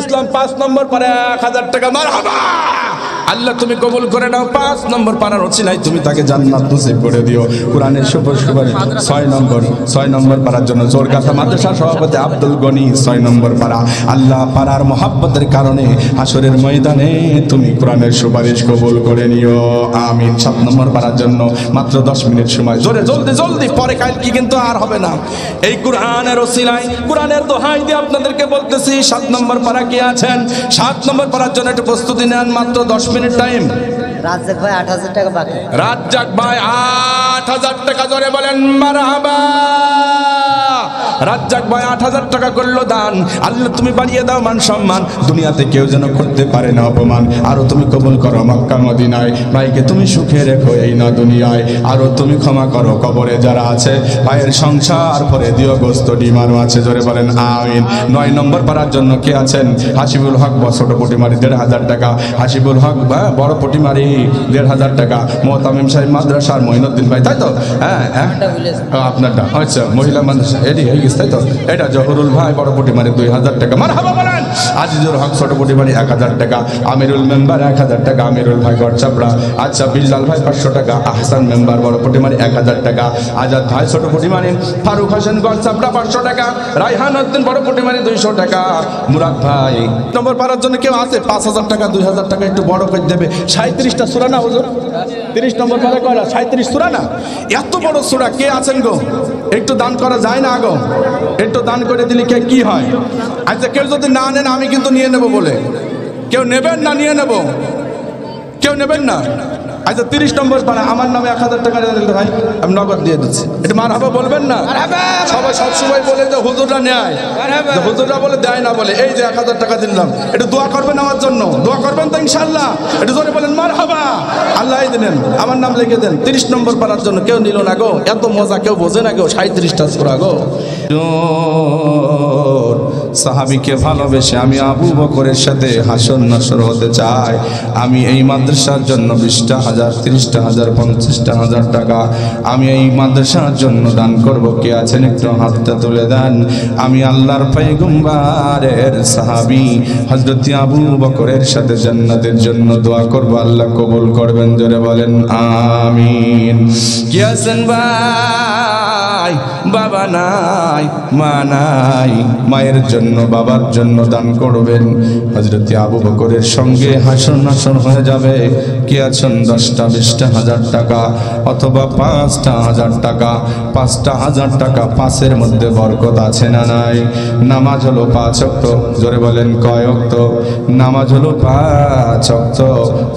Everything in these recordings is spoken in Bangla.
ইসলাম 5 নম্বর পারে 1000 টাকা। মারহাবা, আল্লাহ তুমি কবুল করে নাও। 5 নম্বর পারার ওসিলায় তুমি তাকে জান্নাত নসিব করে দিও। কোরআনের সুপারিশ 6 নম্বর পারার জন্য জোরকাতা মাদ্রাসা সভাপতি আব্দুল গনি 6 নম্বর পারা। আল্লাহ পারার মহাব্বতের কারণে হাসরের ময়দানে তুমি কোরআনের সুপারিশ কবুল করে নিও, আমিন। 7 নম্বর পারার জন্য মাত্র 10 মিনিট সময়, জোরে জলদি পরে কাল কি কিন্তু আর হবে না। এই কোরআনের ওসিলায় কোরআনের দোহাই দিয়ে আপনাদেরকে বলতেছি 7 নম্বর পারা কি আছেন? 7 নম্বর পারার জন্য একটু প্রস্তুতি নেন, মাত্র 10 মিনিট টাইম। রাজ্জাক ভাই 8000 টাকা বাকি। রাজ্জাক ভাই 8000 টাকা, জোরে বলেন মারহাবা। রাজ্জাক ভাই 8000 টাকা করলো দান। আল্লাহ তুমি বাড়িয়ে দাও মান সম্মান, দুনিয়াতে কেউ যেন করতে পারে না অপমান। আরো তুমি কবুল করো মক্কা মদিনায়, ভাইকে তুমি সুখে রেখো এই না দুনিয়ায়। আরো তুমি ক্ষমা করো কবরে যারা আছে, ভাইয়ের সংসার পরে দিও গোস্ত ডিম আরো আছে, জোরে বলেন আমিন। 9 নম্বর পারার জন্য কে আছেন? হাসিবুল হক ছোট পটিমারি 1500 টাকা। হাসিবুল হক বড় পটিমারি 1500 টাকা। মোহতামিম সাহেব মাদ্রাসার মঈনুদ্দিন ভাই, তাই তো? হ্যাঁ আপনারটা আচ্ছা, মহিলা মাদ্রাসা এডি হয়ে গেছে, তাই তো? এটা জহুরুল ভাই বড় পটিমারি 2000 টাকা। মারহাবা বলেন। আজিজুল হক ছোট পটিমারি 1000 টাকা। আমিরুল মেম্বার 1000 টাকা। আমিরুল ভাই গড়চাপড়া। আচ্ছা, বিল্লাল ভাই 500 টাকা। আহসান মেম্বার বড় পটিমারি 1000 টাকা। আজাদ ভাই ছোট পটিমারি। ফারুক হোসেন গড়চাপড়া 500 টাকা। রায়হান উদ্দিন বড় পটিমারি 200 টাকা। মুরাদ ভাই নম্বর পারার জন্য কেউ আছে? 5000 টাকা 2000 টাকা একটু বড় করে দেবে। 37টা সূরা না হুজুর? 30 নম্বর পারা কয়টা? 37 সূরা না? এত বড় সূরা কে আছেন গো? একটু দান করা যায় না গো? একটু দান করে দিলে কে কি হয়? আচ্ছা, কেউ যদি না নেন আমি কিন্তু নিয়ে নেব বলে, কেউ নেবেন না? নিয়ে নেব, কেউ নেবেন না? আচ্ছা, 30 নম্বর পারা আমার নামে 1000 টাকা দিতে ভাই, আমি নগদ দিয়ে দিচ্ছি। এটা মারহাবা বলবেন না? সবাই সবসময় বলে যে হুজুররা নেয়, হুজুররা বলে দেয় না বলে। এই যে 1000 টাকা দিলাম, একটু দোয়া করবেন আমার জন্য, দোয়া করবেন তো ইনশাআল্লাহ? একটু জোরে বলেন মারহাবা। আল্লাহ দিলেন, আমার নাম লিখে দেন। 30 নম্বর পারার জন্য কেউ নিল না গো, এত মজা কেউ বোঝে না গো। 37টা সূরা গো। সাহাবীকে ভালোবেসে আমি আবু বকরের সাথে হাসর নাসর হতে চাই। আমি এই মাদ্রাসার জন্য 20টা হাজার, 30টা হাজার, 50টা হাজার টাকা আমি এই মাদ্রাসার জন্য দান করব। কে আছেন একটু হাতটা তুলে দেন। আমি আল্লাহর পয়গম্বরের সাহাবী হযরত আবু বকরের সাথে জান্নাতের জন্য দোয়া করব, আল্লাহ কবুল করবেন, জোরে বলেন আমিন। কে আছেন ভাই? বাবা নাই, মা নাই, মায়ের জন্য বাবার জন্য দান করবেন। হযরত আবু বকরের সঙ্গে হাসর নাসর হয়ে যাবে। কে আছেন? 10টা 20টা হাজার টাকা অথবা 5টা হাজার টাকা। 5টা হাজার টাকা, 5-এর মধ্যে বরকত আছে না নাই? নামাজ হলো 5 ওয়াক্ত, জোরে বলেন কয় ওয়াক্ত? নামাজ হলো 5 ওয়াক্ত।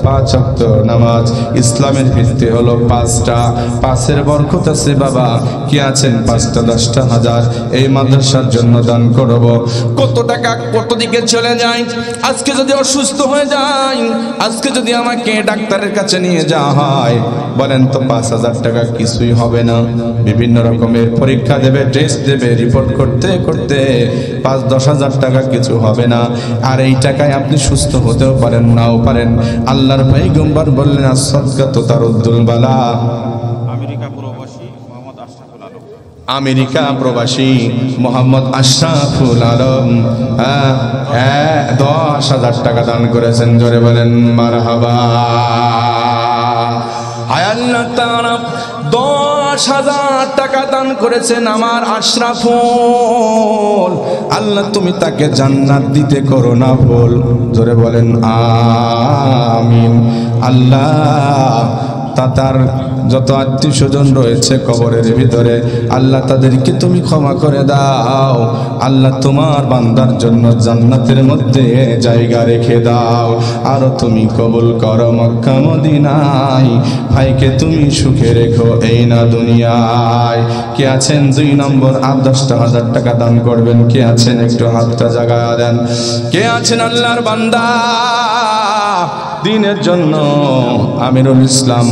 5 ওয়াক্ত নামাজ, ইসলামের ভিত্তি হলো 5টা। 5-এর বরকত আছে বাবা। কি আছেন? 5টা 10টা হাজার এই মাদ্রাসার জন্য দান করব। কত টাকা কত দিকে চলে যায়। আজকে যদি অসুস্থ হয়ে যাই, আজকে যদি আমাকে ডাক্তারের কাছে নিয়ে যাওয়া হয়, বলেন তো 5000 টাকা কিছুই হবে না। বিভিন্ন রকমের পরীক্ষা দেবে, টেস্ট দেবে, রিপোর্ট করতে করতে 5-10 হাজার টাকা কিছু হবে না। আর এই টাকায় আপনি সুস্থ হতেও পারেন, নাও পারেন। আল্লাহর পয়গম্বর বললেন as-সাদকাতু তারুদ্দুল বালা। আমেরিকা প্রবাসী মোহাম্মদ আশরাফুল আলম 10,000 টাকা দান করেছেন, জোরে বলেন মারহাবা। হায় আল্লাহ তাআলা 10,000 টাকা দান করেছেন আমার আশরাফুল। আল্লাহ তুমি তাকে জান্নাত দিতে করো না ভুল, জোরে বলেন আমিন। আল্লাহ তার যত আত্মীয় স্বজন রয়েছে কবরের ভিতরে, আল্লাহ তাদেরকে তুমি ক্ষমা করে দাও। আল্লাহ তোমার বান্দার জন্য জান্নাতের মধ্যে জায়গা রেখে দাও। আরো তুমি কবুল করো মক্কা মদিনায়। ভাইকে তুমি সুখে রেখো এই না দুনিয়ায়। কে আছেন 2 নম্বর 10টা হাজার টাকা দান করবেন? কে আছেন একটু হাতটা জাগায়া দেন। কে আছেন আল্লাহর বান্দা দিনের জন্য? আমিরুল ইসলাম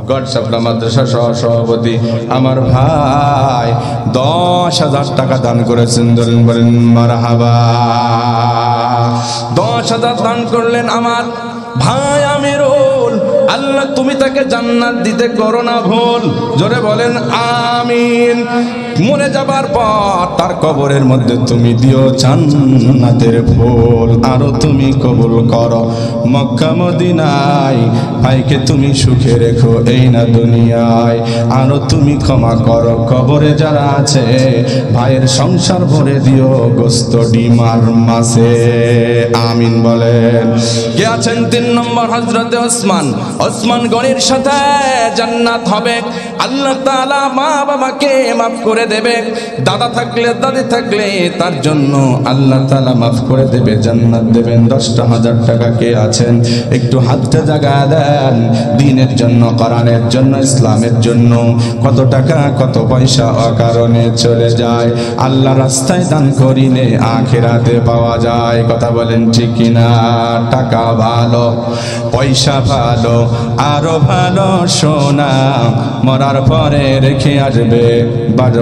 গড়চাপড়া মাদ্রাসা সভাপতি আমার ভাই 10,000 টাকা দান করেছেন, বলেন মারহাবা। 10,000 দান করলেন আমার ভাই আমিরুল। আল্লাহ তুমি তাকে জান্নাত দিতে করো না ভুল। জোরে বলেন আমিন। মরে যাবার পর তার কবরের মধ্যে তুমি দিও জান্নাতের ফুল। আরো তুমি কবুল করো মক্কা মদিনায়, ভাইকে তুমি সুখে রেখো এই না দুনিয়ায়। আরো তুমি ক্ষমা করো কবরে যারা আছে, ভাইয়ের সংসার ভরে দিও গোস্ত ডিমার মাছে। আমিন বলেন। কে আছেন 3 নম্বর? হযরতে ওসমান গনির সাথে জান্নাত হবে। আল্লাহ তাআলা মা বাবাকে মাফ করে দেবে। দাদা থাকলে দাদি থাকলে তার জন্য আল্লাহ তাআলা মাফ করে দেবে, জান্নাত দেবেন। 10,000 টাকা কে আছেন একটু হাতটা জাগায় দেন দ্বীনের জন্য, কোরআনের জন্য, ইসলামের জন্য। কত টাকা কত পয়সা অকারণে চলে যায়, আল্লাহ রাস্তায় দান করিলে আখিরাতে পাওয়া যায়। কথা বলেন ঠিক কিনা? টাকা ভালো, পয়সা ভালো, আরো ভালো সোনা, মরার পরে রেখে আসবে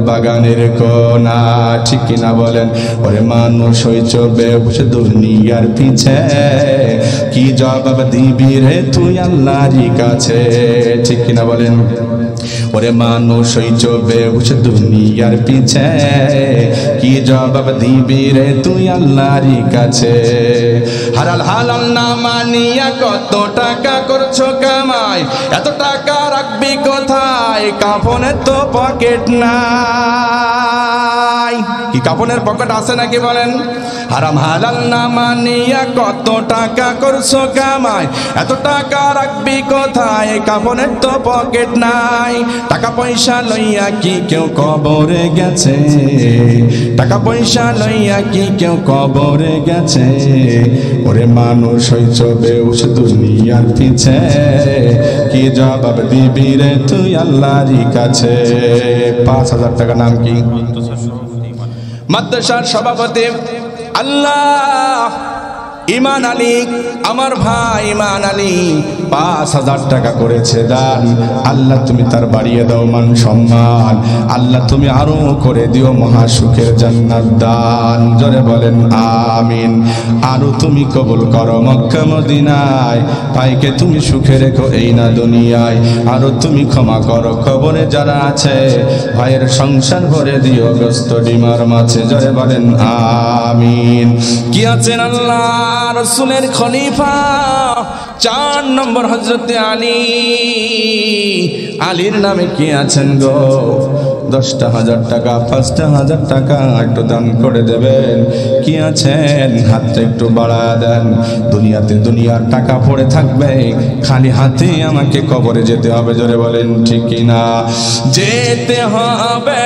বাগানের কোনা। ঠিক কিনা বলেন? ওরে মানুষ হইছ বেহুশ দুনিয়ার পিছে, কি জবাব দিবি রে তুই আল্লাহর কাছে? ঠিক কিনা বলেন? ওরে মানুষ হইছ বেহুশ দুনিয়ার পিছে, কি জবাব দিবি রে তুই আল্লাহর কাছে? হালাল হালাল না মানিয়া কত টাকা করছো কামাই, এত টাকা রাখবি কোথায়? কাফনের তো পকেট নাই। কি কাফনের পকেট আছে নাকি বলেন? হারাম হালাল না মানিয়া কত টাকা করছো কামাই, এত টাকা রাখবি কোথায়? কাফনের তো পকেট নাই। টাকা পয়সা লইয়া কি কেউ কবরে গেছে? টাকা পয়সা লইয়া কি কেউ কবরে গেছে? ওরে মানুষ হইছ বেহুশ দুনিয়ার পিছে, কি জবাব দিবি রে তুই আল্লাহর কাছে? 5,000 টাকা। নাম কি? মাদ্রাসার সভাপতি আল্লাহ ইমান আলী, আমার ভাই ইমান আলী 5,000 টাকা করেছে দান। আল্লাহ তুমি তার বাড়িয়ে দাও মান সম্মান। আল্লাহ তুমি আরো করে দিও মহা সুখের জান্নাত দান। জোরে বলেন আমিন। আরো তুমি কবুল করো মক্কা মদিনায়, ভাইকে তুমি সুখে রেখো এই না দুনিয়ায়। আরো তুমি ক্ষমা করো কবরে যারা আছে, ভাইয়ের সংসার ভরে দিও গোস্ত ডিমার মাছে। জোরে বলেন আমিন। কি আছেন আল্লাহ রাসূলের খলিফা 4 নম্বর হযরতে আলী। আলীর নামে কি আছেন গো? 10,000 টাকা, 5,000 টাকা একটু দান করে দেবেন। কি আছেন? হাতটা একটু বাড়ায় দেন। দুনিয়াতে দুনিয়ার টাকা পড়ে থাকবে, খালি হাতে আমাকে কবরে যেতে হবে। জোরে বলেন ঠিক কিনা? যেতে হবে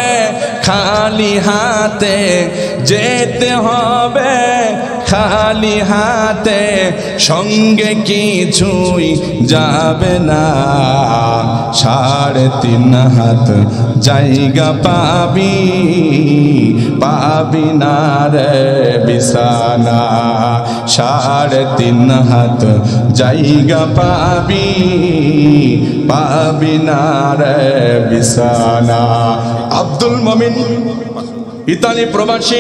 খালি হাতে, যেতে হবে খালি হাতে, সঙ্গে কিছুই যাবে না। 3.5 হাত জায়গা পাবি, পাবি না রে বিছানা। 3.5 হাত জায়গা পাবি, পাবি না রে বিছানা। আব্দুল মমিন ইতালি প্রবাসী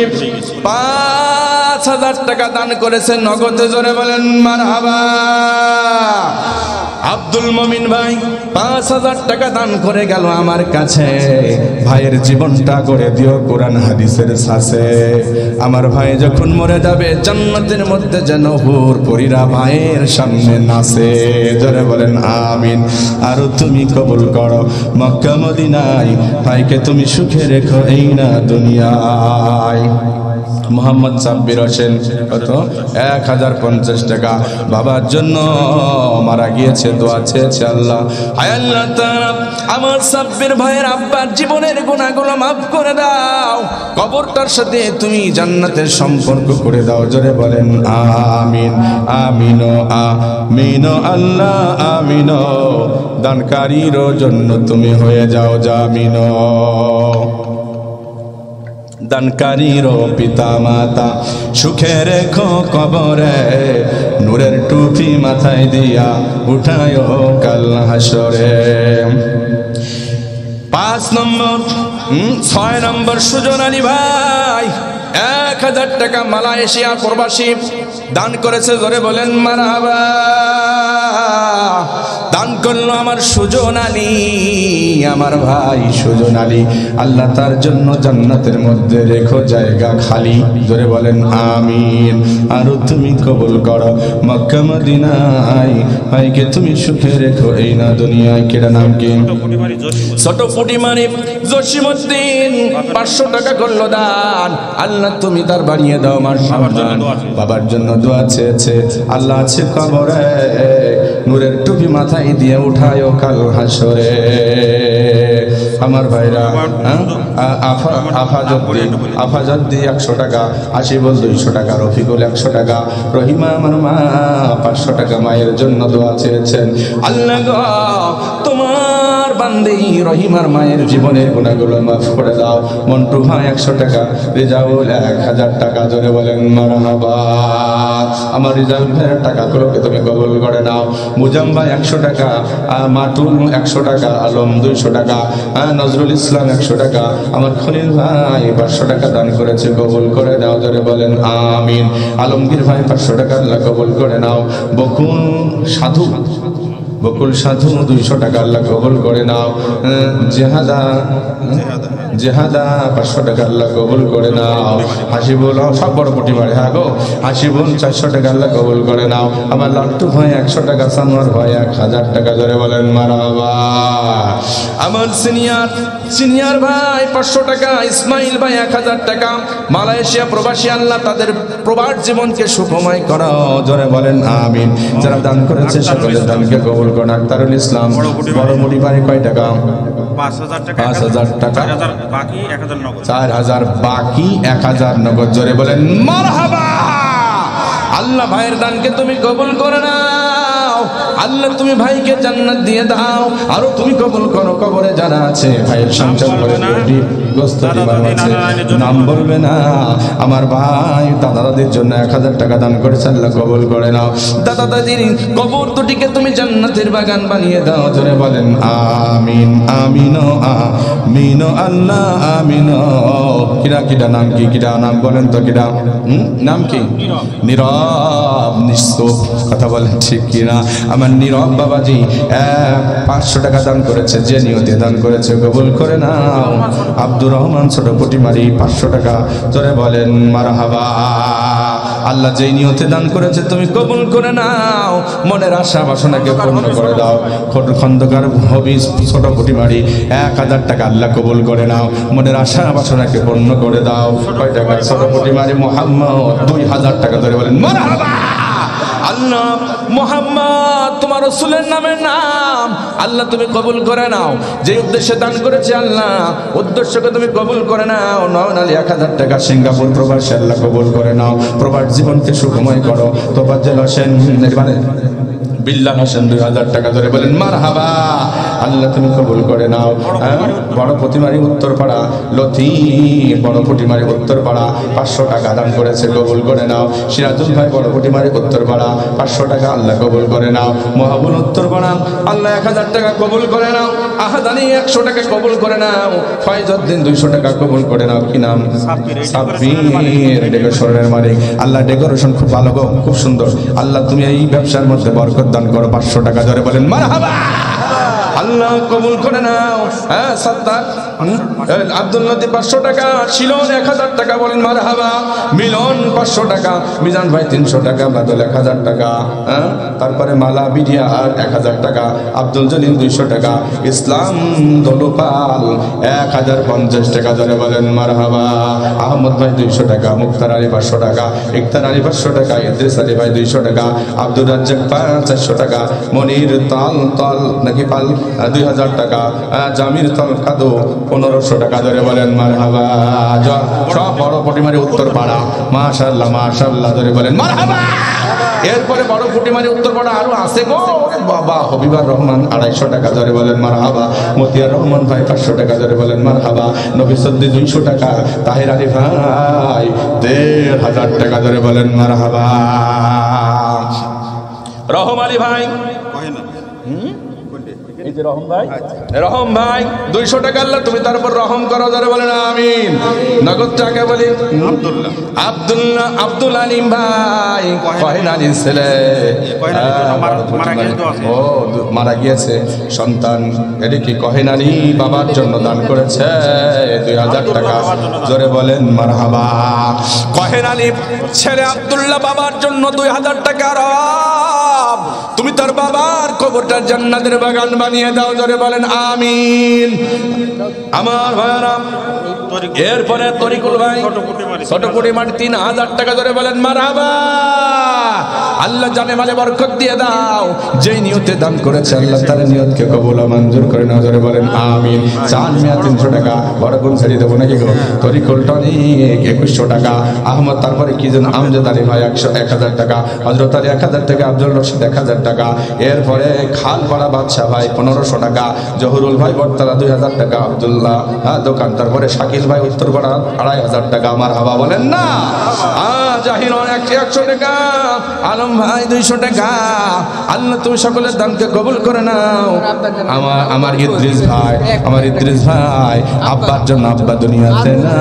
5,000 টাকা দান করেছেন নগদে। জোরে বলেন মারহাবা। আব্দুল মমিন ভাই 5,000 টাকা দান করে গেল আমার কাছে। ভাইয়ের জীবনটা করে দিও কোরআন হাদিসের সাথে। আমার ভাই যখন মরে যাবে জান্নাতের মধ্যে যেন হুর পরীরা ভাইয়ের সামনে নাচে। জোরে বলেন আমিন। আরো তুমি কবুল করো মক্কা মদিনায়, ভাইকে তুমি সুখে রেখো এই না দুনিয়ায়। মোহাম্মদ সাব্বির হোসেন কত? 1,050 টাকা। বাবার জন্য মারা গিয়েছে, দোয়া চেয়েছে আল্লাহ। হায় আল্লাহ তাআলা আমার সাব্বির ভাইয়ের আব্বার জীবনের গুনাহগুলো মাফ করে দাও, কবরটার সাথে তুমি জান্নাতের সম্পর্ক করে দাও। জোরে বলেন আমিন। আমিন আমিন আল্লাহ আমিন। দানকারীর জন্য তুমি হয়ে যাও জামিন। দানকারীর পিতা মাতা সুখে রেখো কবরে, নূরের টুপি মাথায় দিয়া উঠায় কাল হাসরে। 5 নম্বর 6 নম্বর সুজন আলী ভাই 1000 টাকা মালয়েশিয়া প্রবাসী দান করেছে, জোরে বলেন মারহাবা। দান করলো আমার সুজন আলী, আমার ভাই সুজন আলী। আল্লাহ তার জন্য জান্নাতের মধ্যে রেখো জায়গা খালি, জোরে বলেন আমিন। আর তুমি কবুল করো মক্কা মদিনায়, ভাইকে তুমি সুখে রেখো এই না দুনিয়ায়। কেডা নাম কি? ছোট পুটিমারি জসিমউদ্দিন 500 টাকা করলো দান। আল্লাহ তুমি তার বাড়িয়ে দাও মার সম্মান। বাবার জন্য দোয়া চেয়েছে, আল্লাহ আছে কবরে নূরের টুপি মাথায় দিয়ে উঠায়ও কাল হাসরে। আমার ভাইরা আফাজদ্দি 100 টাকা, আশিবুল 200 টাকা, রফিকুল 100 টাকা, রহিমা আমার মা 500 টাকা মায়ের জন্য দোয়া চেয়েছেন। আল্লাহ গো তোমার বান্দি রহিমার মায়ের জীবনের গুনাহগুলো মাফ করে দাও। মন্টু ভাই 100 টাকা, রিজাউল 1000 টাকা, জোরে বলেন মারহাবা। আমার রিজাউল ভাইয়ের টাকাগুলোকে তুমি কবুল করে নাও। মুজাম ভাই 100 টাকা, মাটুল 100 টাকা, আলম 200 টাকা, নজরুল ইসলাম 100 টাকা, আমার খলিল ভাই 500 টাকা দান করেছে, কবুল করে নাও, জোরে বলেন আমিন। আলমগীর ভাই 500 টাকা, আল্লাহ কবুল করে নাও। বকুল সাধু 200 টাকা, আল্লাহ কবুল করে নাও। জেহাদা 500 টাকা, আল্লাহ কবুল করে নাও। হাসিবুল সব বড় পুটি মারে, হ্যাঁ গো হাসিবুল 400 টাকা, আল্লাহ কবুল করে নাও। আমার লাট্টু ভাই 100 টাকা, সানোয়ার ভাই 1000 টাকা, জোরে বলেন মারহাবা। আমার সিনিয়র ভাই 500 টাকা, ইসমাইল ভাই 1000 টাকা, মালয়েশিয়া প্রবাসী, আল্লাহ তাদের প্রবাস জীবনকে সুখময় করো, জোরে বলেন আমিন। যারা দান করেছে সকলের দানকে কবুল করুন। আক্তারুল ইসলাম বড় মুড়ি বাড়ি কয় টাকা? 5000 টাকা, 4000 বাকি 1000 নগদ, জোরে বলেন মারহাবা। আল্লাহ ভাইয়ের দানকে তুমি কবুল করে নাও। আল্লাহ তুমি ভাইকে জান্নাত দিয়ে দাও। আরো তুমি কবুল করো কবরে যারা আছে ভাইয়ের সংসার করে নাম বলবে না। আমার ভাই দাদা দাদির জন্য 1000 টাকা দান করেছে, আল্লাহ কবুল করে নাও। দাদা দাদির কবর দুটিকে তুমি জান্নাতের বাগান বানিয়ে দাও, জোরে বলেন আমিন। আমিন আমিন আল্লাহ আমিন। কিরা নাম কি? কিরা নাম বলেন তো, কিরা নাম কি? নীরব নিঃস্ব, কথা বলেন ঠিক কিনা? আমার নীরব বাবাজি 500 টাকা দান করেছে, যে নিয়তে দান করেছে কবুল করে নাও। আব্দুর রহমান ছোট পুটিমারি 500 টাকা, জোরে বলেন মারহাবা। আল্লাহ যেই নিয়তে দান করেছে তুমি কবুল করে নাও। মনের আশা বাসনাকে পূর্ণ করে দাও। খন্দকার হবি ছোট পুটিমারি 1000 টাকা, আল্লাহ কবুল করে নাও। মনের আশা বাসনাকে পূর্ণ করে দাও। কয় টাকা? ছোট পুটিমারি মোহাম্মদ 2000 টাকা, ধরে বলেন মারহাবা। আল্লাহ মুহাম্মদ তোমার রাসূলের নামের নাম, আল্লাহ তুমি কবুল করে নাও। যে উদ্দেশ্যে দান করেছে আল্লাহ উদ্দেশ্যকে তুমি কবুল করে নাও। নয়ন আলী 1000 টাকা, সিঙ্গাপুর প্রবাসী, আল্লাহ কবুল করে নাও। প্রবাস জীবনকে সুখময় করো। তোফাজ্জল হোসেন বিল্লাহ হোসেন 2000 টাকা, ধরে বলেন মারহাবা। আল্লাহ তুমি কবুল করে নাও। বড় প্রতিমারি উত্তরপাড়া লথি বড় প্রতিমারি উত্তরপাড়া 500 টাকা দান করেছে, কবুল করে নাও। সিরাজুল ভাই বড় প্রতিমারি উত্তরপাড়া 500 টাকা, আল্লাহ কবুল করে নাও। মহাবুল উত্তরপাড়া আল্লাহ 1000 টাকা কবুল করে নাও। আহাদানি 100 টাকা কবুল করে নাও। ফয়জউদ্দিন 200 টাকা কবুল করে নাও। কি নাম? সাব্বির ডেকোরেশনের মালিক। আল্লাহ ডেকোরেশন খুব ভালো গো, খুব সুন্দর। আল্লাহ তুমি এই ব্যবসার মধ্যে বরকত দান করো। 500 টাকা, ধরে বলেন মারহাবা। আল্লাহ কবুল করে নাও। হ্যাঁ সাদ্দাক আব্দুল লতিফ 500 টাকা, শিলন 1000 টাকা, বলেন মারহাবা। মিলন 500 টাকা, মিজান ভাই 300 টাকা, বাদল 1000 টাকা, তারপরে মালা বিডিয়া আর 1000 টাকা, আব্দুল জলিল 200 টাকা, ইসলাম দলুপাল 1050 টাকা, ধরে বলেন মারহাবা। আহমদ ভাই 200 টাকা, মুক্তার আলী 500 টাকা, ইকতার আলী 500 টাকা, ইদ্রিস আলী ভাই 200 টাকা, আব্দুল রাজ্জাক 400 টাকা, মনির তাল নাকি পাল 2000 টাকা, জামির তাল কাদো 1500 টাকা, ধরে বলেন মারহাবা। সব বড় পটিমারি উত্তরপাড়া, মাশাআল্লাহ মাশাআল্লাহ, ধরে বলেন মারহাবা। এরপরে বড় পুটিমারি উত্তরপাড়া আরো আছে গো বাবা। হবিবার রহমান 250 টাকা, ধরে বলেন মারহাবা। মতিয়ার রহমান ভাই 500 টাকা, ধরে বলেন মারহাবা। নবী সদ্দি 200 টাকা, তাহির আলী ভাই 1500 টাকা, ধরে বলেন মারহাবা। রহম আলী ভাই এই যে রহম ভাই 200 টাকা আল্লাহ তুমি তার উপর রহম করো, যারা বলেন আমিন। নগদ টাকা বলি আব্দুল আলিম ভাই, কহেন আলীর ছেলে, ও মারা গিয়েছে সন্তান, এটা কি কহেন আলী বাবার জন্য দান করেছে 2000 টাকা, জোরে বলেন মারহাবা। কহেন আলী ছেলে আব্দুল্লাহ বাবার জন্য 2000 টাকা রব, তুমি তার বাবার কবরটা জান্নাতের বাগান বানিয়ে দাও, জোরে বলেন আমিন। আমার ভাইরা এরপরে তরিকুল ভাই ছোট কোটি মাটি 3000 টাকা, জোরে বলেন মারহাবা। আল্লাহ জানে মালে বরকত দিয়ে দাও, যেই নিয়তে দান করেছে আল্লাহ তার নিয়তকে কবুল ও মঞ্জুর করে নাও, জোরে বলেন আমিন। চান মিয়া 300 টাকা, বড় কোন ছেড়ে দেবো নাকি গো? তরিকুল টনি 2100 টাকা, আহমদ তারপরে কি যেন আমজাদ আলী ভাই 1000 টাকা, হযরত আলী 1000 টাকা, আব্দুল রশিদ 1000 টাকা, এরপরে খালপাড়া বাদশা ভাই 1500 টাকা, জহুরুল ভাই বটতলা 2000 টাকা, আব্দুল্লাহ দোকান, তারপরে শাকিল ভাই উত্তরপাড়া 2500 টাকা, আমার হাবা বলেন না। জাহির 100 টাকা, আলম ভাই 200 টাকা, আল্লাহ তুমি সকলের দানকে কবুল করে নাও। আমার ইদ্রিস ভাই আব্বার জন্য, আব্বা দুনিয়াতে না,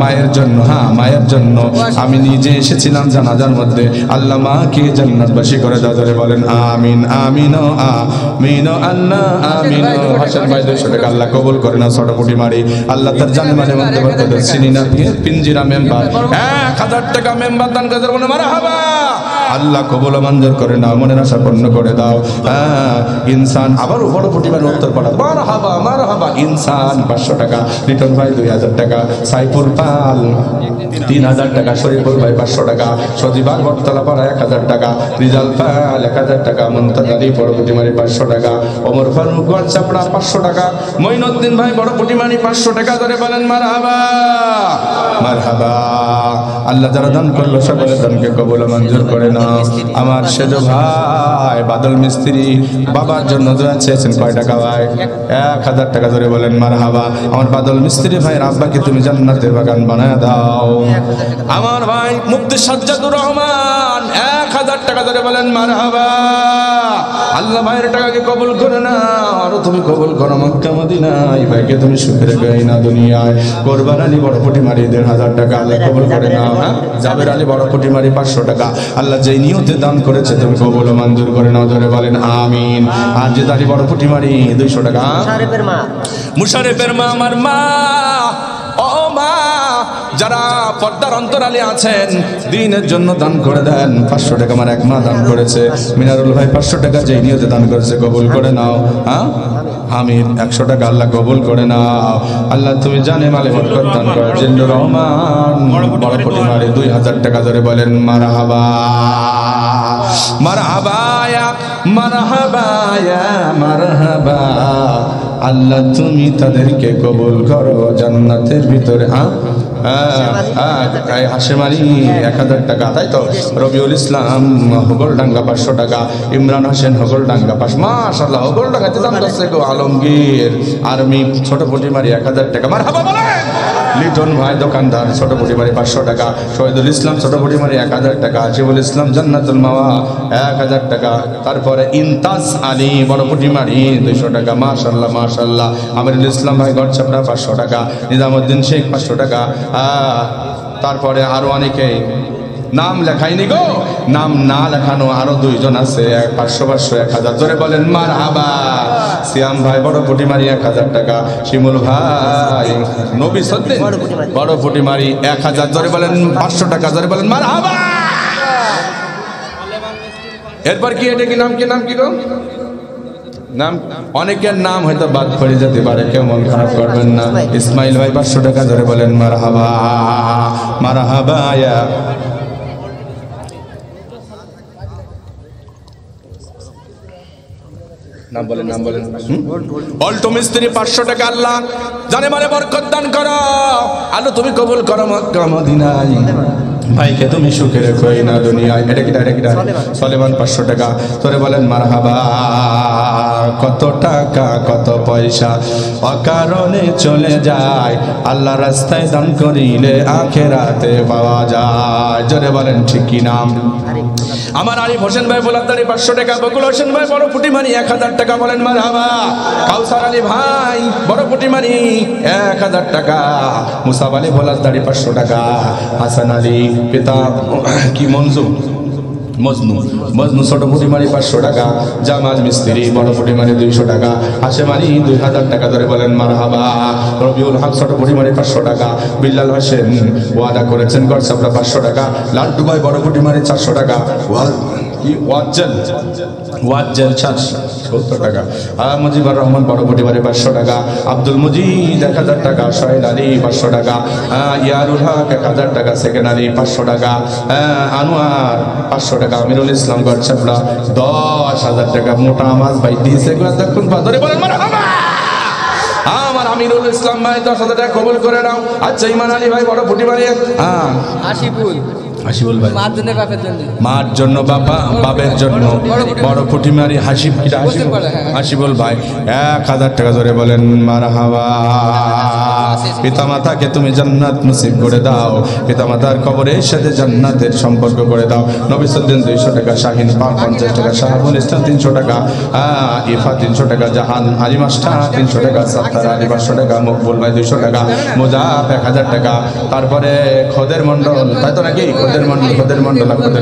মায়ের জন্য, হ্যাঁ মায়ের জন্য আমি নিজে এসেছিলাম জানাজার মধ্যে, আল্লাহ মাকে জান্নাতবাসী করে দাও, ধরে বলেন আমিন আমিন আমিন আল্লাহ আমিন। হাসান ভাই 200 টাকা, আল্লাহ কবুল করে নাও। ছোট পুটি মারি আল্লাহ তার জানে মাঝে মধ্যে বরকত চিনি না পিঞ্জিরা মেম্বার 1000 টাকা মেম্বার দান করে বলে মারহাবা, আল্লাহ কবুল মঞ্জুর করে নাও, মনের আশা পূর্ণ করে দাও। ইনসান আবার বড় প্রতিবার উত্তর পাড়া মারহাবা ইনসান 500 টাকা, লিটন ভাই 2000 টাকা, সাইফুল পাল 3000 টাকা, শরীফুল ভাই 500 টাকা, সজিবার বটতলা পাড়া 1000 টাকা, রিজাল পাল 1000 টাকা, মুনতাজ আলী বড় পুটিমারি 500 টাকা, ওমর ফারুক চাপড়া 500 টাকা, মঈনুদ্দিন ভাই বড় পুটিমারি 500 টাকা, ধরে বলেন মারহাবা মারহাবা। আল্লাহ যারা দান করলো সকলের দানকে কবুল মঞ্জুর করে নাও। আমার সেজো ভাই বাদল মিস্ত্রি বাবার জন্য দোয়া চেয়েছেন, কয় টাকা ভাই? 1000 টাকা, ধরে বলেন মারহাবা। আমার বাদল মিস্ত্রি ভাইয়ের আব্বাকে তুমি জান্নাতের বাগান বানায় দাও। আমার ভাই মুফতি সাজ্জাদুর রহমান 1000 টাকা, ধরে বলেন মারহাবা। আল্লাহ ভাইয়ের টাকাকে কবুল করে নাও, আরো তুমি কবুল করো মক্কা মদিনা, এই ভাইকে তুমি সুখে রেখে না দুনিয়ায়। কোরবান আলী বড় পুটিমারি 1500 টাকা, আল্লাহ কবুল করে নাও। হ্যাঁ জাবের আলী বড় পুটিমারি 500 টাকা, আল্লাহ যেই নিয়তে দান করেছে তুমি কবুল ও মঞ্জুর করে নাও, ধরে বলেন আমিন। আর যে দাঁড়ি বড় পুটিমারি 200 টাকা, মুশারেফের মা আমার মা, ও মা যারা পর্দার অন্তরালে আছেন দিনের জন্য দান করে দেন, 500 টাকা আমার এক মা দান করেছে, মিনারুল ভাই 500 টাকা যেই নিয়তে দান করেছে কবুল করে নাও। হ্যাঁ আমির 100 টাকা, আল্লাহ কবুল করে নাও। আল্লাহ তুমি জানে মালে বরকত দান করো। জিল্লুর রহমান বড় পুটিমারি 2000 টাকা, ধরে বলেন মারহাবা মারহাবা মারহাবা মারহাবা। আল্লাহ তুমি তাদেরকে কবুল করো জান্নাতের ভিতরে। হাশেম আলী 1000 টাকা, তাই তো? রবিউল ইসলাম হগলডাঙ্গা 500 টাকা, ইমরান হোসেন হগলডাঙ্গা 500, মাশাআল্লাহ হগলডাঙ্গাতে দান করছে গো। আলমগীর আর্মি ছোট পুটিমারি 1000 টাকা, মারহাবা বলেন। লিটন ভাই দোকানদার ছোট পুটিমারি 500 টাকা, শহীদুল ইসলাম ছোট পুটিমারি 1000 টাকা, আজিবুল ইসলাম জান্নাতুল মাওয়া 1000 টাকা, তারপরে ইনতাজ আলী বড় পুটিমারি 200 টাকা, মাশাআল্লাহ মাশাআল্লাহ। আমিরুল ইসলাম ভাই গড়ছাপড়া 500 টাকা, নিজামুদ্দিন শেখ 500 টাকা, তারপরে আরো অনেকেই নাম লেখাইনি গো, নাম না লেখানো আরো 2 জন আছে, 500 1000, জোরে বলেন মারহাবা। সিয়াম ভাই বড় পুটিমারি 1000 টাকা, শিমুল ভাই নবী সদ্দিন বড় পুটিমারি 1000, জোরে বলেন 500 টাকা, জোরে বলেন মারহাবা। এরপর কি এটা কি নাম কি গো? নাম অনেকের নাম হয়তো বাদ পড়ে যেতে পারে, কেউ মন খারাপ করবেন না। ইসমাইল ভাই 500 টাকা, ধরে বলেন মারহাবা মারহাবা। নাম বলেন অল্টো মিস্ত্রি 500 টাকা, আল্লাহ জানে মানে বরকত দান করো, আল্লাহ তুমি কবুল করো মক্কা মদিনায়। ভাইকে তুমি সুখে রেখো এই না দুনিয়ায়। এটা কিটা সলেমান 500 টাকা। তোরে বলেন মারহাবা। কত টাকা কত পয়সা অকারণে চলে যায়, আল্লাহ রাস্তায় দান করিলে আখেরাতে পাওয়া যায়। জোরে বলেন ঠিক কি নাম? আমার আরিফ হোসেন ভাই বোলাদারি 500 টাকা। বকুল হোসেন ভাই বড় পুটিমারি 1000 টাকা। বলেন মারহাবা। কাউসার আলী ভাই বড় পুটিমারি 1000 টাকা। মুসাব আলী বোলাদারি 500 টাকা। হাসান আলী পিতা কি মজনু ছোট পুটিমারি 500 টাকা। জামাল মিস্ত্রি বড় পুটিমারি 200 টাকা। হাশেম আলী 2000 টাকা। ধরে বলেন মারহাবা। রবিউল হক ছোট পুটিমারি 500 টাকা। বিল্লাল হোসেন ওয়াদা করেছেন গড়সাপড়া 500 টাকা। লালটু ভাই বড় পুটিমারি 400 টাকা। ওয়াজ্জেল 70 টাকা। মুজিবুর রহমান বড় পুটিমারি 500 টাকা। আব্দুল মজিদ 1000 টাকা। সোহেল আলী 500 টাকা। ইয়ারুল হক 1000 টাকা। সেকেন্ড আলী 500 টাকা। আনোয়ার 500 টাকা। আমিরুল ইসলাম গড়সাপড়া 10,000 টাকা। মোটা মাছ ভাই দিয়েছে দেখুন ধরে বলেন মারহাবা। আমার আমিরুল ইসলাম ভাই 10,000 টাকা কবুল করে নাও। আচ্ছা ইমান আলী ভাই বড় পুটিমারি হাসিবুল ভাই মার জন্য বাপের জন্য বড় পুটিমারি হাসিবুল ভাই 1000 টাকা। ধরে বলেন মারহাবা। পিতামাতাকে তুমি জান্নাত নসিব করে দাও, পিতামাতার কবরের সাথে জান্নাতের সম্পর্ক করে দাও। নবিসুদ্দিন 200 টাকা। শাহিন 50 টাকা। শাহাবুল ইসলাম 300 টাকা। ইফা 300 টাকা। জাহান আলী মাস্টার 300 টাকা। সাত্তার আলী 500 টাকা। মকবুল ভাই 200 টাকা। মোজাফ 1000 টাকা। তারপরে খোদের মন্ডল, তাই তো নাকি? খোদের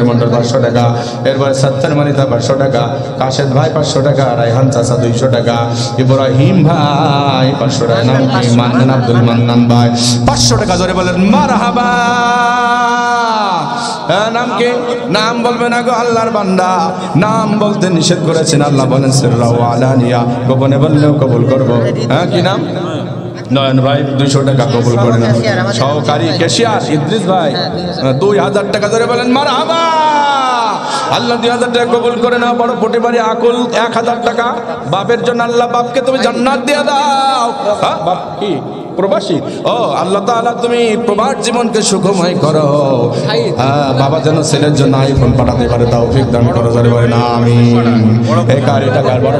মন্ডল 500 টাকা। এরপরে সত্তর মানিতা 500 টাকা। কাশেদ ভাই 500 টাকা। রায়হান চাচা 200 টাকা। ইব্রাহিম ভাই 500 টাকা। নাম কি? মান্নান আব্দুল মান্নান ভাই 500 টাকা। ধরে বলেন মারহাবা। নাম কি? নাম বলবে না গো আল্লাহর বান্দা, নাম বলতে নিষেধ করেছেন আল্লাহ। বলেন সিররা ওয়া আলানিয়া, গোপনে বললেও কবুল করব। কি নাম? নয়ন ভাই 200 টাকা কবুল করে না। সহকারী ক্যাশিয়ার ইদ্রিস ভাই 2000 টাকা। ধরে বলেন মারহাবা। আল্লাহ 2000 টাকা কবুল করে না। বড় পুটিমারি আকুল 1000 টাকা। বাপের জন্য আল্লাহ বাপকে তুমি জান্নাত দিয়ে দাও। বাপ কি প্রবাসী? ও আল্লাহ তাআলা তুমি প্রবাস জীবনকে সুখময় করো। বাবা যেন ছেলের জন্য আইফোন পাঠাতে পারে তৌফিক দান করো। ধরে বলেন আমিন। এই কার এটা কার? বড়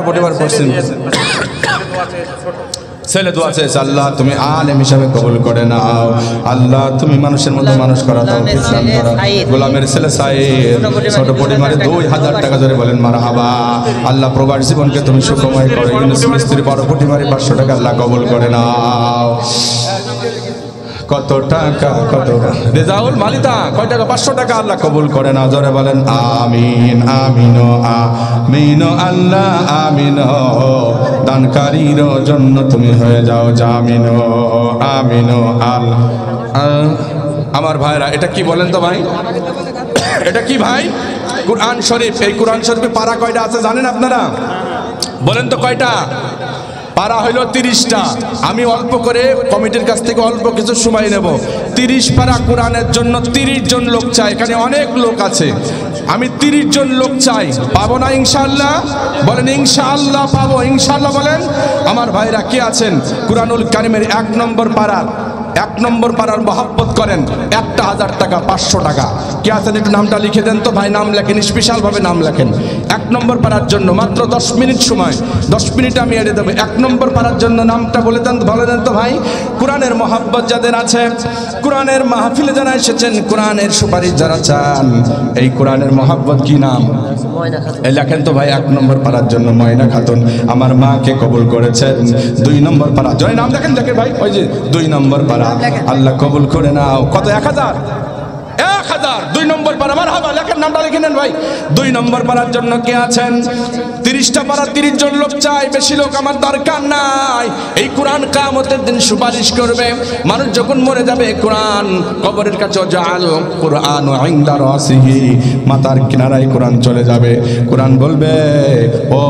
পুটিমারি পশ্চিম ছেলে দোয়া চেয়েছে আল্লাহ তুমি আলেম হিসাবে কবুল করে নাও। আল্লাহ তুমি মানুষের মতো মানুষ করা তৌফিক দান করো। গোলামের ছেলে সাইদ ছোট পুটিমারি 2000 টাকা। ধরে বলেন মারহাবা। আল্লাহ প্রবাস জীবনকে তুমি সুখময় করো। ইউনুস মিস্ত্রি বড় পুটিমারি 500 টাকা। আল্লাহ কবুল করে নাও। কত টাকা কত? রেজাউল মালিতা কয় টাকা? 500 টাকা। আল্লাহ কবুল করে না। জোরে বলেন আমিন। আমিনো আমিনো আল্লাহ আমিনো। দানকারীর জন্য তুমি হয়ে যাও জামিনো। আমিনো আল্লাহ। আমার ভাইরা এটা কি বলেন তো ভাই? এটা কি ভাই? কুরআন শরীফ। এই কুরআন শরীফে পারা কয়টা আছে জানেন আপনারা? বলেন তো কয়টা? পারা হইল 30টা। আমি অল্প করে কমিটির কাছ থেকে অল্প কিছু সময় নেব। 30 পারা কোরআনের জন্য 30 জন লোক চাই। এখানে অনেক লোক আছে। আমি 30 জন লোক চাই। পাবো না ইনশাআল্লাহ? বলেন ইনশাআল্লাহ পাবো। ইনশাআল্লাহ বলেন। আমার ভাইরা কে আছেন কুরআনুল কারীমের 1 নম্বর পারার মহব্বত করেন? 1000 টাকা 500 টাকা। কে আছেন একটু নামটা লিখে দেন তো ভাই। নাম লেখেন, স্পেশাল ভাবে নাম লেখেন। 1 নম্বর পারার জন্য মাত্র 10 মিনিট সময়। 10 মিনিট আমি এড়ে দেবো। 1 নম্বর পারার জন্য নামটা বলে দেন তো ভাই। কোরআনের মহব্বত যাদের আছে, কোরআনের মাহফিলে যারা এসেছেন, কোরআনের সুপারিশ যারা চান, এই কোরআনের মহব্বত কি নাম? এই লেখেন তো ভাই। 1 নম্বর পারার জন্য ময়না খাতুন আমার মাকে কবুল করেছেন। 2 নম্বর পারা জয় নাম দেখেন ভাই। ওই যে 2 নম্বর পারা আল্লাহ কবুল করে নাও। কত? 1000। 2 নম্বর পারা। মারহাবা। লেখেন, নামটা লিখে নেন ভাই। 2 নম্বর পারার জন্য কে আছেন? 30টা পারা 30 জন লোক চাই। বেশি লোক আমার দরকার নাই। এই কোরআন কিয়ামতের দিন সুপারিশ করবে। মানুষ যখন মরে যাবে, কোরআন কবরের কাছে জাল কুরআন ইনদা রাসিহি, মাথার কিনারায় কোরআন চলে যাবে। কোরআন বলবে, ও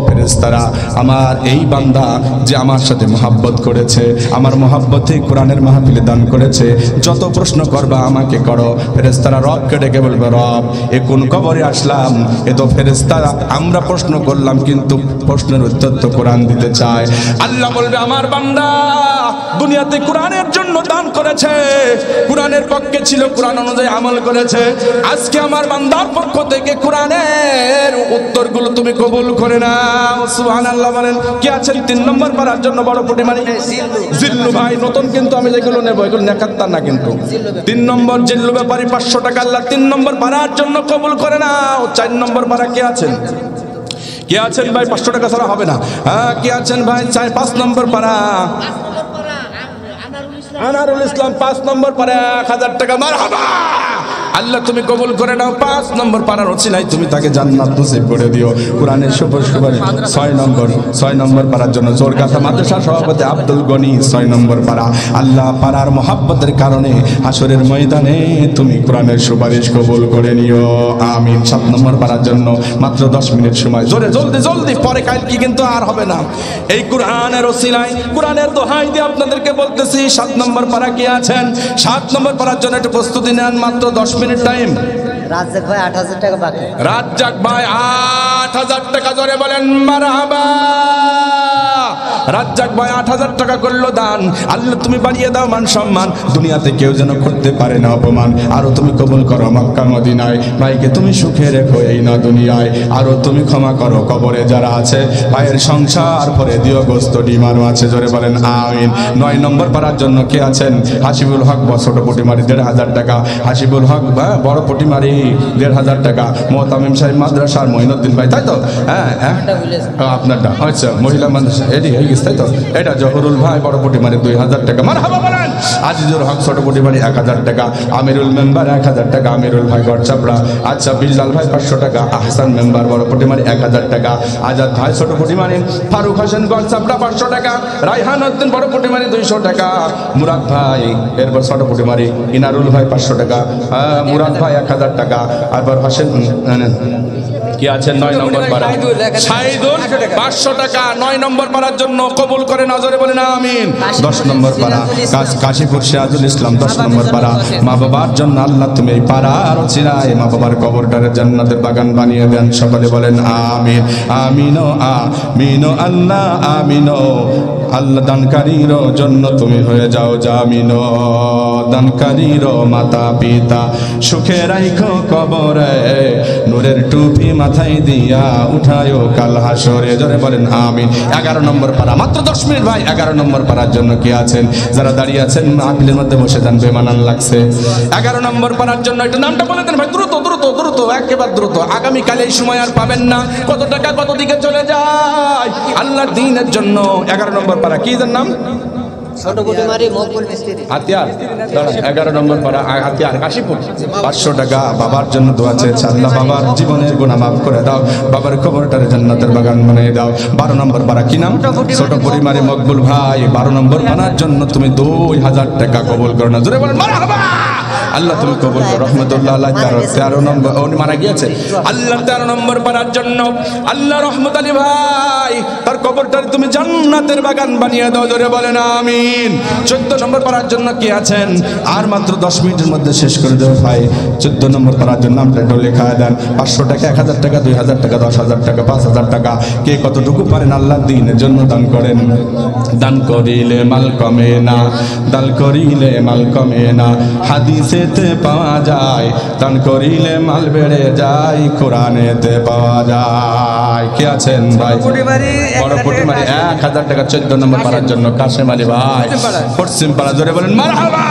ফেরেশতারা, আমার এই বান্দা যে আমার সাথে মহব্বত করেছে, আমার মহব্বতে কোরআনের মাহফিলে দান করেছে, যত প্রশ্ন করবা আমাকে করো। ফেরেশতারা রবকে ডেকে বলবে, রব এ কোন কবরে আসলাম, এ তো ফেরেশতারা, আমরা প্রশ্ন করলাম কিন্তু প্রশ্নের উত্তর তো কোরআন দিতে চায়। আল্লাহ বলবে, আমার বান্দা দুনিয়াতে কোরআনের জন্য দান করেছে, কোরআনের পক্ষে ছিল, কোরআন অনুযায়ী আমল করেছে। আজকে আমার বান্দার পক্ষ থেকে কোরআনের উত্তরগুলো তুমি কবুল করে নাও। সুবহানাল্লাহ বলেন। কি আছেন 3 নম্বর পারার জন্য বড় পুটিমারি? জিল্লু ভাই নতুন, কিন্তু আমি যেগুলো নেব এগুলো নেকাত্তা না কিন্তু। 3 নম্বর জিল্লু ব্যাপারী 500 টাকা আল্লাহ 3 নম্বর পারার জন্য কবুল করে নাও। 4 নম্বর পারা কে আছেন? কে আছেন ভাই? 500 টাকা ছাড়া হবে না। হ্যাঁ, কে আছেন ভাই? 5 নম্বর পারা আনারুল ইসলাম 5 নম্বর পারা 1000 টাকা। মারহাবা, আল্লাহ তুমি কবুল করে নাও। 5 নম্বর পারার ওসিলায় তুমি তাকে জান্নাত নসিব করে দিও। কোরআনের সুপারিশ। 6 নম্বর পারার জন্য জোরগাছা মাদ্রাসা সভাপতি আব্দুল গনি 6 নম্বর পারা। আল্লাহ পারার মহাব্বতের কারণে হাসরের ময়দানে তুমি কোরআনের সুপারিশ কবুল করে নিও, আমিন। 7 নম্বর পারার জন্য মাত্র 10 মিনিট সময়, জোরে জলদি জলদি, পরে কাল কি কিন্তু আর হবে না। এই কোরআনের ওসিলায়, কোরআনের দোহাই দিয়ে আপনাদেরকে বলতেছি, 7 নম্বর পারা কি আছেন? 7 নম্বর পারার জন্য একটু প্রস্তুতি নেন, মাত্র 10 মিনিট টাইম। রাজ্জাক ভাই 8000 টাকা বাকি। রাজ্জাক ভাই 8000 টাকা, জোরে বলেন মারহাবা। রাজ্জাক ভাই 8000 টাকা করলো দান। আল্লাহ তুমি বাড়িয়ে দাও মান সম্মান, দুনিয়াতে কেউ যেন করতে পারে না অপমান। আরো তুমি কবুল করো মক্কা মদিনায়, ভাইকে তুমি সুখে রেখো এই না দুনিয়ায়। আরো তুমি ক্ষমা করো কবরে যারা আছে, ভাইয়ের সংসার পরে দিও গোস্ত ডিমারও আছে, জোরে বলেন আমিন। 9 নম্বর পারার জন্য কে আছেন? হাসিবুল হক ছোট পটিমারি 1500 টাকা। হাসিবুল হক বড় পটিমারি 1500 টাকা। মোহতামিম সাহেব মাদ্রাসার মঈনুদ্দিন ভাই, তাই তো? হ্যাঁ আপনারটা আচ্ছা, মহিলা মাদ্রাসা এডি হয়ে গেছে, তাই তো? এটা জহুরুল ভাই বড় পটিমারি 2000 টাকা। মারহাবা বলেন। আজিজুল হক ছোট পটিমারি 1000 টাকা। আমিরুল মেম্বার 1000 টাকা। আমিরুল ভাই গড়চাপড়া। আচ্ছা, বিল্লাল ভাই 500 টাকা। আহসান মেম্বার বড় পটিমারি 1000 টাকা। আজাদ ভাই ছোট পটিমারি। ফারুক হোসেন গড়চাপড়া 500 টাকা। রায়হান উদ্দিন বড় পটিমারি 200 টাকা। মুরাদ ভাই এরপর ছোট পটিমারি। ইনারুল ভাই 500 টাকা। মুরাদ ভাই 1000 টাকা। আরবার হোসেন কি আছেন? 9 নম্বর পারা সাইদুল 500 টাকা। 9 নম্বর পারার জন্য কবুল করে নজরে বলেন আমিন। 10 নম্বর পারা কাশীপুর সিরাজুল ইসলাম 10 নম্বর পারা। মা বাবার জন্য আল্লাহ তুমি এই পারার চিরায় মা বাবার কবরটারে জান্নাতের বাগান বানিয়ে দেন, সকলে বলেন আমিন। আমিনো আমিনো আল্লাহ আমিনো। আল্লাহ দানকারীর জন্য তুমি হয়ে যাও জামিনো, দানকারীর মাতা পিতা সুখে রাখো কবরে, নূরের টুপি মাথায় দিয়া উঠায়ো কাল হাসরে, জোরে বলেন আমিন। 11 নম্বর পারা, মাত্র 10 মিনিট ভাই। 11 নম্বর পারার জন্য কি আছেন? যারা দাঁড়িয়ে আছেন মাহফিলের মধ্যে বসে যান, বেমানান লাগছে। 11 নম্বর পারার জন্য একটু নামটা বলে দেন ভাই, দ্রুত দ্রুত দ্রুত, একেবারে দ্রুত। আগামীকাল এই সময় আর পাবেন না। কত টাকা কত দিকে চলে যায় আল্লাহর দ্বীনের জন্য। 11 নম্বর পারা, কি এর নাম? ছোট পটিমারি মকবুল মিস্ত্রি হাতিয়ার। 11 নম্বর পারা হাতিয়ার কাশীপুর 500 টাকা। বাবার জন্য দোয়া চেয়েছে, আল্লাহ বাবার জীবনের গুনাহ মাফ করে দাও, বাবার কবরটারে জান্নাতের বাগান বানিয়ে দাও। 12 নম্বর পারা, কি নাম? ছোট পরিমারে মকবুল ভাই। 12 নম্বর পারার জন্য তুমি 2000 টাকা কবুল করো না, জোরে বলেন মারহাবা। আল্লাহ তুমি কবুল করো। রহমতুল্লাহ আলাইহি 13 নম্বর উনি মারা গিয়েছে। আল্লাহ 13 নম্বর পারার জন্য আল্লাহ রহমত আলী ভাই তার কবরটারে তুমি জান্নাতের বাগান বানিয়ে দাও, জোরে বলেন আমিন। 14 নম্বর পারার জন্য কি আছেন? আর মাত্র 10 মিনিটের মধ্যে শেষ করে দেব ভাই। 14 নম্বর পারার জন্য আমরা একটু লেখা দেন। 500 টাকা, 1000 টাকা, 2000 টাকা, 10,000 টাকা, 5,000 টাকা। কে কতটুকু পারেন আল্লাহর দ্বীনের জন্য দান করেন। দান করিলে মাল কমে না, দান করিলে মাল কমে না, হাদিসেতে পাওয়া যায়। দান করিলে মাল বেড়ে যায়, কোরআনেতে পাওয়া যায়। কে আছেন ভাই? বড় পটিমারি 1000 টাকা। 14 নম্বর পারার জন্য কাশেম আলী ভাই পশ্চিম পাড়া, জোরে বলেন মারহাবা।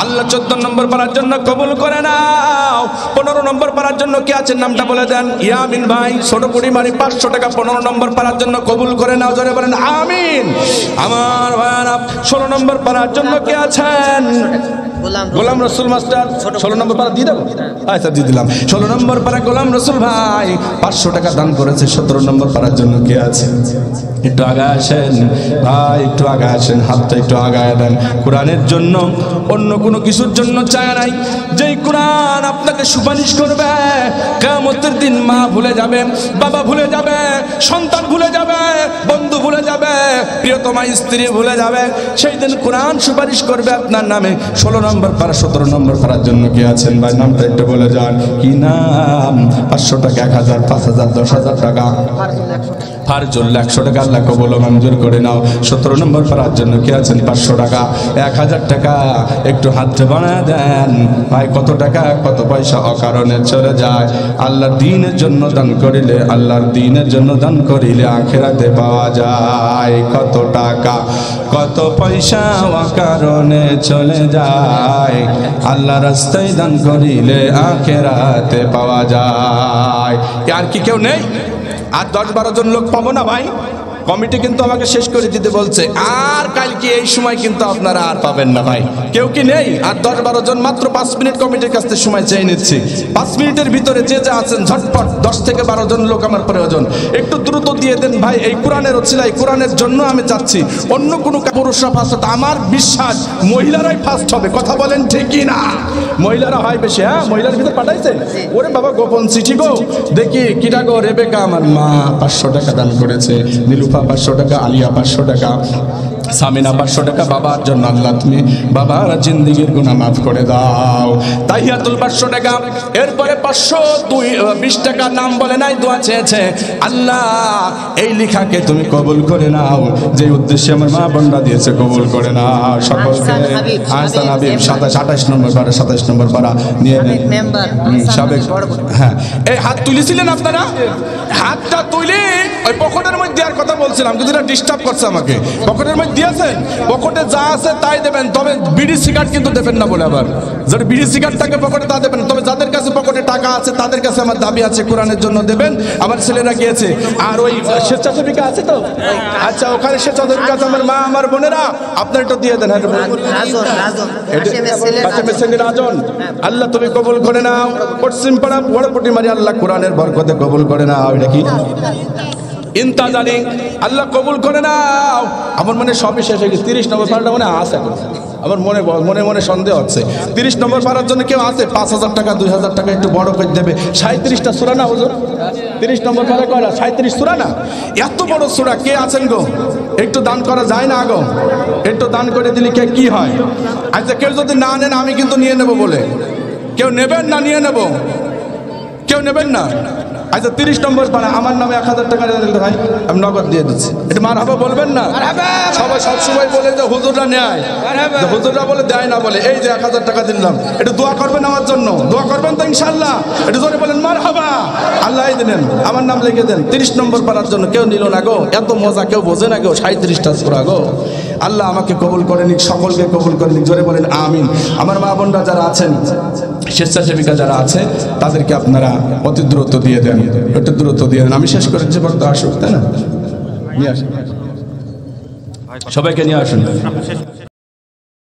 আল্লাহ 14 নম্বর পারার জন্য কবুল করে নাও। 15 নম্বর পারার জন্য কি আছেন? নামটা বলে দেন। ইয়ামিন ভাই ছোট পটিমারি 500 টাকা। 15 নম্বর পারার জন্য কবুল করে নাও, জোরে বলেন আমিন। আমার ভাইরা 16 নম্বর পারার জন্য কি আছেন? গোলাম রসুল মাস্টার 16 নম্বর পারা দিয়ে দেবো? আচ্ছা দিয়ে দিলাম। 16 নম্বর পারা গোলাম রসুল ভাই 500 টাকা দান করেছে। 17 নম্বর পারার জন্য কে আছে? একটু আগায় আসেন ভাই, একটু আগায় আসেন, হাতটা একটু আগায় দেন। কোরআনের জন্য, অন্য কোনো কিছুর জন্য চায় নাই। যেই কোরআন আপনাকে সুপারিশ করবে, কিয়ামতের দিন মা ভুলে যাবে, বাবা ভুলে যাবে, সন্তান ভুলে যাবে, বন্ধু বন্ধু ভুলে যাবে, প্রিয়তমা স্ত্রী ভুলে যাবে, সেই দিন কোরআন সুপারিশ করবে আপনার নামে। 16 নম্বর পারা 17 নম্বর পারার জন্য কি আছেন ভাই? নামটা একটু বলে যান। কি নাম? 500 টাকা, 1000, 5000, 10,000 টাকা। ফারজুল 100 টাকা আল্লাহ কবুল ও মঞ্জুর করে নাও। 17 নম্বর পারার জন্য কি আছেন? 500 টাকা, 1000 টাকা। একটু হাত বানায় দেন ভাই। কত টাকা কত পয়সা অকারণে চলে যায়। আল্লাহর দ্বীনের জন্য দান করিলে, আল্লাহর দ্বীনের জন্য দান করিলে আখিরাতে পাওয়া যায়। কত টাকা কত পয়সা অকারণে চলে যায়, আল্লাহর রাস্তায় দান করিলে আখিরাতে পাওয়া যায়। আর কি কেউ নেই? আর 10-12 জন লোক পাবো না ভাই? কমিটি কিন্তু আমাকে শেষ করে দিতে বলছে। আর কালকে এই সময় কিন্তু আপনারা আর পাবেন না ভাই। কেউ কি নেই? আর 10-12 জন, মাত্র 5 মিনিট কমিটির কাছ থেকে সময় চেয়ে নিচ্ছি। 5 মিনিটের ভিতরে যে যা আছেন ঝটপট 10 থেকে 12 জন লোক আমার প্রয়োজন। একটু দ্রুত দিয়ে দেন ভাই। এই কোরআনের ওসিলায়, কোরআনের জন্য আমি চাচ্ছি। অন্য কোনো পুরুষরা ফার্স্ট হতো, আমার বিশ্বাস মহিলারাই ফার্স্ট হবে। কথা বলেন ঠিকই না? মহিলারা হয় বেশি। হ্যাঁ, মহিলার ভিতরে পাঠাইছেন? ওরে বাবা, গোপন চিঠি গো। দেখি কিটা গো। রেবেকা আমার মা 500 টাকা দান করেছে, নীলুফা 500 টাকা, আলিয়া 500 টাকা, সামিনা 500 টাকা। বাবার জন্য আল্লাহ তুমি বাবার জিন্দেগির গুনাহ মাফ করে দাও। তাহিয়াতুল 500 টাকা। এরপরে 520 টাকা নাম বলে নাই, দোয়া চেয়েছে। আল্লাহ এই লেখাকে তুমি কবুল করে নাও, যে উদ্দেশ্যে আমার মা বোনরা দিয়েছে কবুল করে নাও সকলকে। আহসান হাবিব 28 নম্বর পারা, 27 নম্বর পারা নিয়ে নেন। সাবেক, হ্যাঁ। এই হাত তুলেছিলেন আপনারা? হাতটা তুলে ওই পকেটের মধ্যে দেওয়ার কথা বলছিলাম, কিন্তু এটা ডিস্টার্ব করছে আমাকে। পকেটের মধ্যে দিয়েছেন, পকেটে যা আছে তাই দেবেন, তবে বিড়ি সিগারেট কিন্তু দেবেন না বলে। আবার যারা বিড়ি সিগারেট থাকে পকেটে তা দেবেন, তবে যাদের কাছে পকেটে টাকা আছে তাদের কাছে আমার দাবি আছে কোরআনের জন্য দেবেন। আমার ছেলেরা গিয়েছে। আর ওই স্বেচ্ছাসেবিকা আছে তো, আচ্ছা ওখানে স্বেচ্ছাসেবিকা আছে আমার মা আমার বোনেরা, আপনার একটু দিয়ে দেন। রাজন, আল্লাহ তুমি কবুল করে নাও। পশ্চিম পাড়া বড়পটি মারি, আল্লাহ কোরআনের বরকতে কবুল করে নাও। এটা কি ইন্তাজারি, আল্লাহ কবুল করে নাও। আমার মনে সবই শেষ হয়ে গেছে। 30 নম্বর পাড়াটা মনে আছে এখন। আমার মনে মনে সন্দেহ হচ্ছে। 30 নম্বর পাড়ার জন্য কেউ আছে? 5000 টাকা, 2000 টাকা একটু বড় করে দেবে। 37টা সূরা না হুজুর? 30 নম্বর পাড়া কয়টা? 37 সূরা না? এত বড় সূরা কে আছেন গো? একটু দান করা যায় না গো? একটু দান করে দিলে কে কি হয়? আচ্ছা কেউ যদি না নেন আমি কিন্তু নিয়ে নেব বলে। কেউ নেবেন না? নিয়ে নেব। কেউ নেবেন না? আচ্ছা 30 নম্বর পাড়া আমার নামে 1000 টাকা দিয়ে দিলে ভাই আমি নগদ দিয়ে দিচ্ছি। এটা মারহাবা বলবেন না? সবাই সবসময় বলে যে হুজুররা নেয়, হুজুররা বলে দেয় না বলে। এই যে 1000 টাকা দিলাম, একটু দোয়া করবেন আমার জন্য। দোয়া করবেন তো ইনশাআল্লাহ? একটু জোরে বলেন মারহাবা। আল্লাহ দিলেন, আমার নাম লিখে দেন। 30 নম্বর পাড়ার জন্য কেউ নিল না গো। এত মজা কেউ বোঝে না গো। 37টা সূরা গো। আল্লাহ আমাকে কবুল করে নিক, সকলকে কবুল করে নিক। জোরে বলেন আমিন। আমার মা বোনরা যারা আছেন, স্বেচ্ছাসেবিকা যারা আছে, তাদেরকে আপনারা অতি দ্রুত দিয়ে দেন, একটু দ্রুত দিয়ে দেন। আমি শেষ করেছি, বক্তা আসুক, তাই না? নিয়ে আসুন, সবাইকে নিয়ে আসুন।